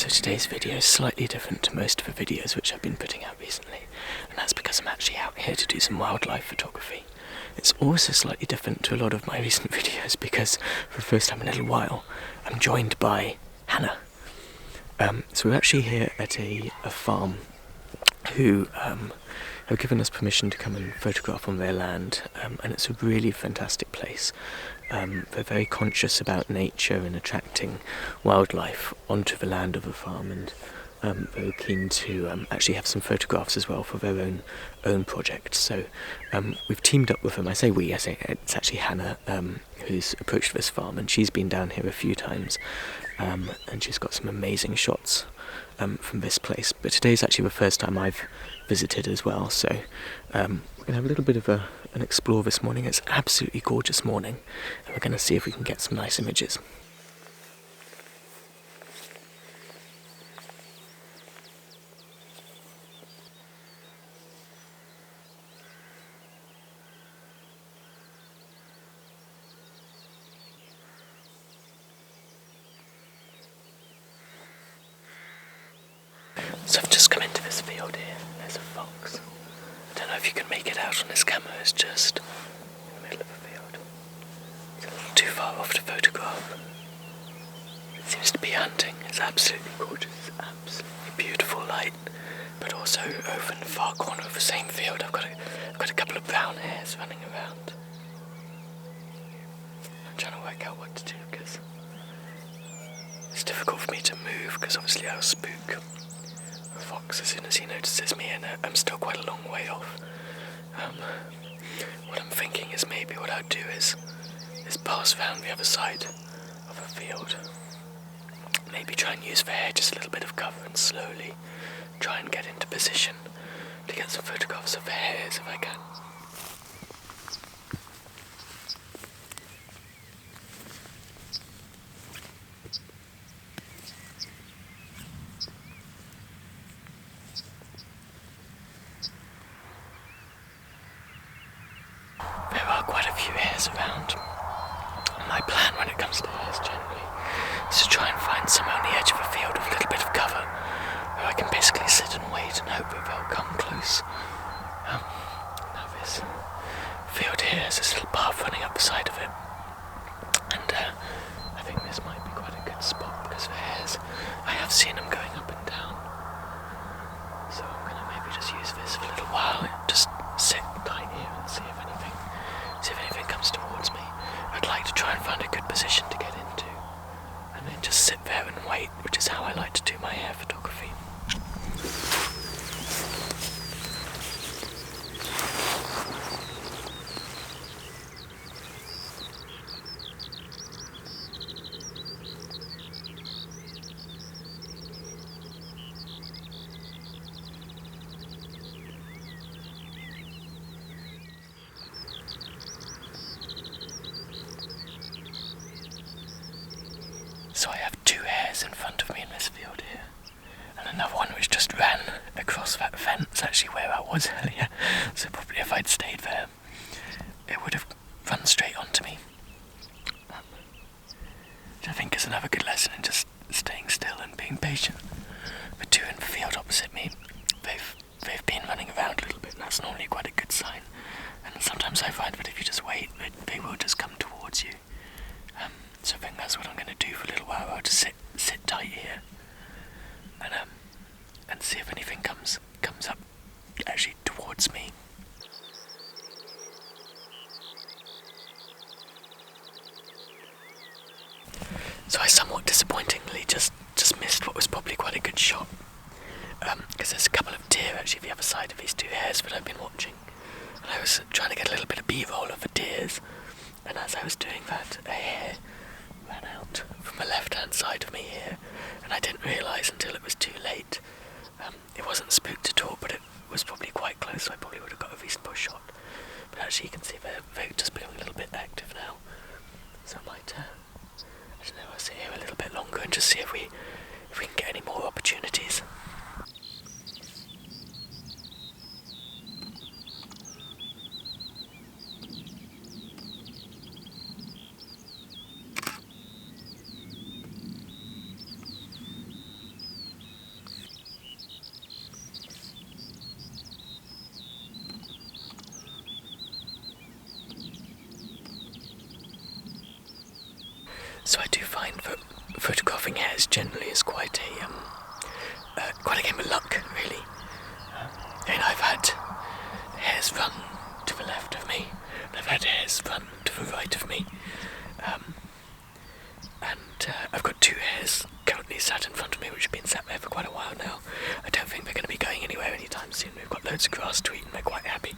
So today's video is slightly different to most of the videos which I've been putting out recently, and that's because I'm actually out here to do some wildlife photography. It's also slightly different to a lot of my recent videos because for the first time in a little while I'm joined by Hannah. So we're actually here at a farm who have given us permission to come and photograph on their land, and it's a really fantastic place. They're very conscious about nature and attracting wildlife onto the land of the farm, and very keen to actually have some photographs as well for their own project. So we've teamed up with them. I say it's actually Hannah who's approached this farm, and she's been down here a few times, and she's got some amazing shots from this place. But today's actually the first time I've visited as well, so we're going to have a little bit of an explore this morning. It's an absolutely gorgeous morning, and we're going to see if we can get some nice images. So I've just come into this field here. There's a fox. I don't know if you can make it out on this camera. It's just in the middle of the field. It's a little too far off to photograph. It seems to be hunting. It's absolutely gorgeous. Absolutely beautiful light. But also over in the far corner of the same field, I've got a couple of brown hares running around. I'm trying to work out what to do because it's difficult for me to move because obviously I'll spook a fox as soon as he notices me, and I'm still quite a long way off. What I'm thinking is maybe what I'll do is pass round the other side of a field. Maybe try and use the hair, just a little bit of cover, and slowly try and get into position to get some photographs of the hares if I can. There are quite a few hares around. My plan when it comes to hares generally is to try and find somewhere on the edge of a field with a little bit of cover where I can basically sit and wait and hope that they'll come close. Now this field here has this little path running up the side of it, and I think this might be quite a good spot because the hares, I have seen them going up and down. So I'm going to maybe just use this for a little while, just sit tight here and see if anything comes towards me. I'd like to try and find a good position to get into, and then just sit there and wait, which is how I like to do my hair photography. So I have two hares in front of me in this field here, and another one which just ran across that fence, actually where I was earlier. So probably if I'd stayed there, it would have run straight onto me. Which I think is another good lesson in just staying still and being patient. The two in the field opposite me, they've been running around a little bit, and that's normally quite a good sign. And sometimes I find that if you just wait, they will just come towards you. So I think that's what I'm going to do for a little while. I'll just sit tight here and see if anything comes up actually towards me. So I somewhat disappointingly just missed what was probably quite a good shot, because there's a couple of deer actually the other side of these two hares that I've been watching, and I was trying to get a little bit of b-roll of the deers, and as I was doing that, a hare ran out from the left-hand side of me here, and I didn't realise until it was too late. It wasn't spooked at all, but it was probably quite close, so I probably would have got a reasonable shot. But actually you can see they're just becoming a little bit active now, so I might, I don't know, I'll sit here a little bit longer and just see if we can get any more opportunities. find that photographing hares generally is quite a game of luck, really. I've had hares run to the left of me, and I've had hares run to the right of me. I've got 2 hares currently sat in front of me, which have been sat there for quite a while now. I don't think they're going to be going anywhere anytime soon. We've got loads of grass to eat and they're quite happy.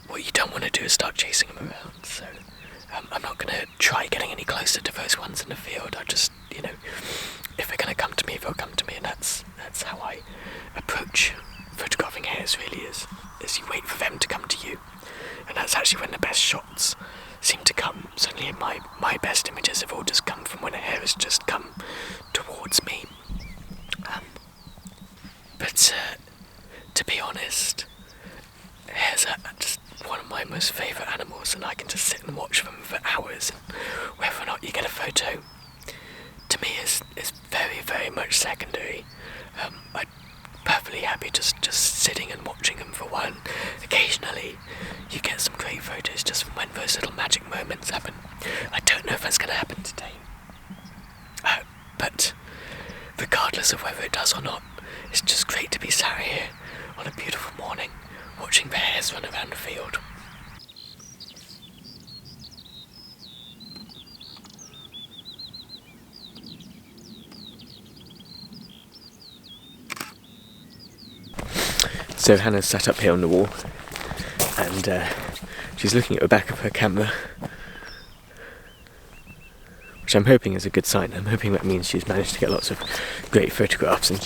What you don't want to do is start chasing them around, so I'm not going to try getting any closer to those ones in the field. I'll just, if they're going to come to me, they'll come to me, and that's how I approach photographing hares, really, is you wait for them to come to you. And that's actually when the best shots seem to come. Certainly my best images have all just come from when a hare has just come towards me. But to be honest, hares are just one of my most favourite animals, and I can just sit and watch them for hours. And whether or not you get a photo, to me, is very, very much secondary. I'm perfectly happy just sitting and watching them for a while. Occasionally, you get some great photos just from when those little magic moments happen. I don't know if that's going to happen today. But regardless of whether it does or not, it's just great to be sat here on a beautiful morning, watching the hares run around the field. So Hannah's sat up here on the wall, and she's looking at the back of her camera, which I'm hoping is a good sign. I'm hoping that means she's managed to get lots of great photographs, and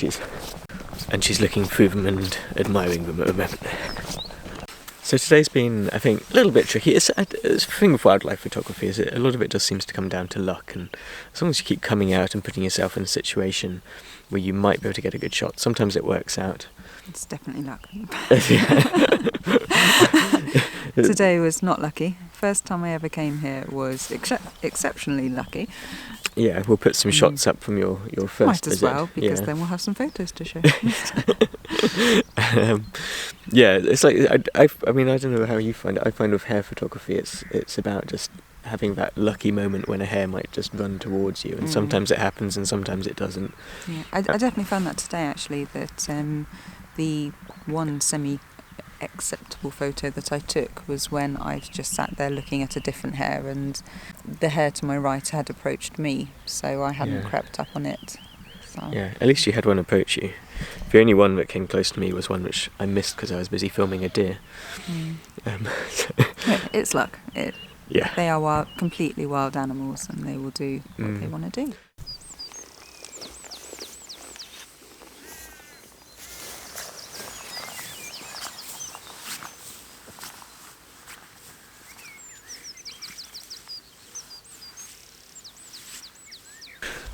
she's looking through them and admiring them at the moment. So today's been, I think, a little bit tricky. It's a thing with wildlife photography, is a lot of it just seems to come down to luck, and as long as you keep coming out and putting yourself in a situation where you might be able to get a good shot, sometimes it works out. It's definitely luck. Today was not lucky. First time I ever came here was exceptionally lucky. Yeah, we'll put some shots up from your first visit. Might as well, because then we'll have some photos to show. Yeah, it's like, I mean, I don't know how you find it. I find with hare photography, it's about just having that lucky moment when a hare might just run towards you, and sometimes it happens and sometimes it doesn't. Yeah, I definitely found that today, actually, that the one semi-acceptable photo that I took was when I just sat there looking at a different hare, and the hare to my right had approached me, so I hadn't crept up on it. So. Yeah, at least you had one approach you. The only one that came close to me was one which I missed because I was busy filming a deer. It's luck. Yeah. They are completely wild animals, and they will do what they want to do.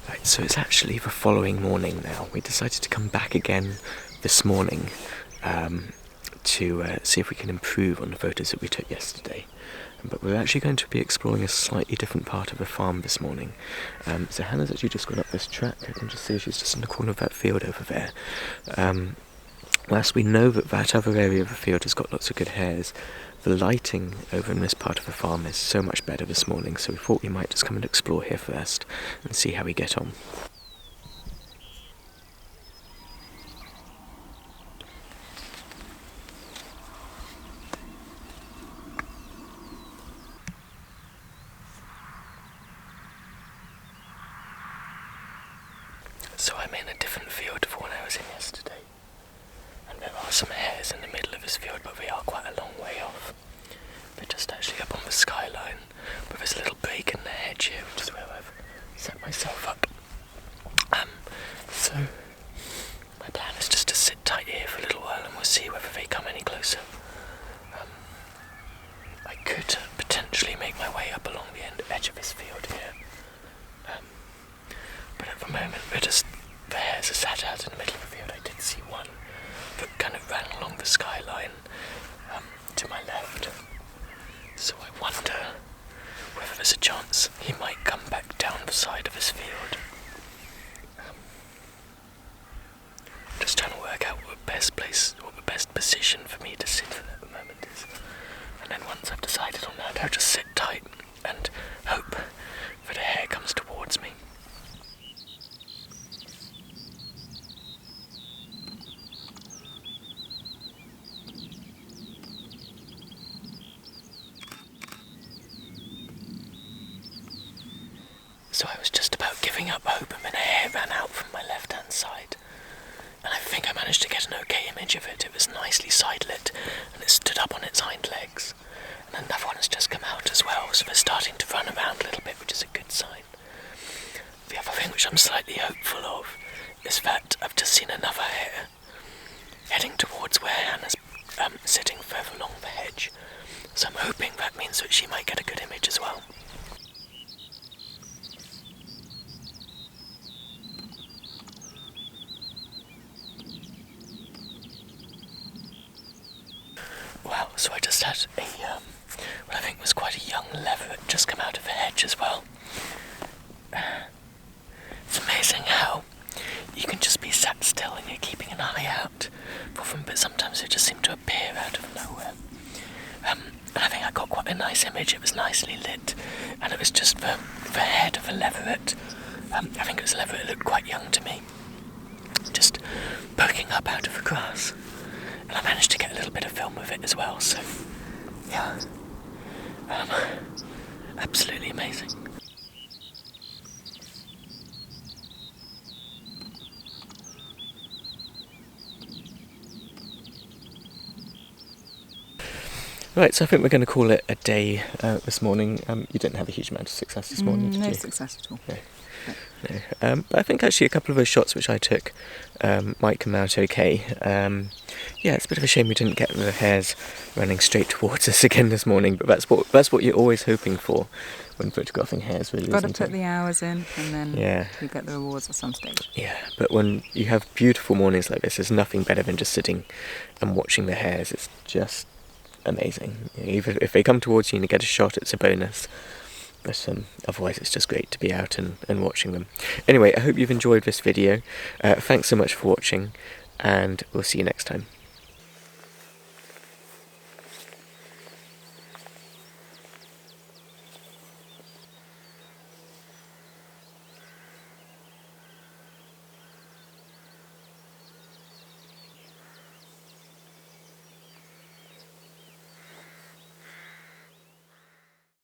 Right, so it's actually the following morning now. We decided to come back again this morning to see if we can improve on the photos that we took yesterday. But we're actually going to be exploring a slightly different part of the farm this morning. So Hannah's actually just gone up this track. I can just see she's just in the corner of that field over there. Whilst we know that other area of the field has got lots of good hares, the lighting over in this part of the farm is so much better this morning, so we thought we might just come and explore here first and see how we get on. So I'm in a different field from when I was in yesterday, and there are some hares in the middle of this field, but they are quite a long way off. They're just actually up on the skyline, but there's a little break in the hedge here, which is where I've set myself up. So my plan is just to sit tight here for a little while, and we'll see whether they come any closer. I could potentially make my way up along the edge of this field here. But at the moment, the hares are sat out in the middle of the field. I did see one that kind of ran along the skyline to my left. So I wonder whether there's a chance he might come back down the side of this field. Just trying to work out what the best position for me to sit in at the moment is. And then once I've decided on that, I'll just sit tight and hope So I was just about giving up hope when a hare ran out from my left-hand side. And I think I managed to get an okay image of it. It was nicely side-lit, and it stood up on its hind legs. And another one has just come out as well, so they're starting to run around a little bit, which is a good sign. The other thing which I'm slightly hopeful of is that I've just seen another hare heading towards where Hannah's sitting further along the hedge. So I'm hoping that means that she might get a good image as well. Wow, so I just had what I think was quite a young leveret just come out of the hedge as well. It's amazing how you can just be sat still and you're keeping an eye out for them, but sometimes they just seem to appear out of nowhere. And I think I got quite a nice image. It was nicely lit, and it was just the head of a leveret. I think it was a leveret. It looked quite young to me, just poking up out of the grass. And I managed to get a little bit of film of it as well, so yeah, absolutely amazing. Right, so I think we're going to call it a day this morning. You didn't have a huge amount of success this morning, did you? No success at all. No. But I think actually a couple of those shots which I took might come out okay. Yeah, it's a bit of a shame we didn't get the hares running straight towards us again this morning, but that's what you're always hoping for when photographing hares, really, You've got to isn't put it? the hours in, and then Yeah. you get the rewards at some stage. Yeah, but when you have beautiful mornings like this, there's nothing better than just sitting and watching the hares. It's just amazing. Even if they come towards you and you get a shot, it's a bonus. But otherwise it's just great to be out and watching them. Anyway, I hope you've enjoyed this video. Thanks so much for watching, and we'll see you next time.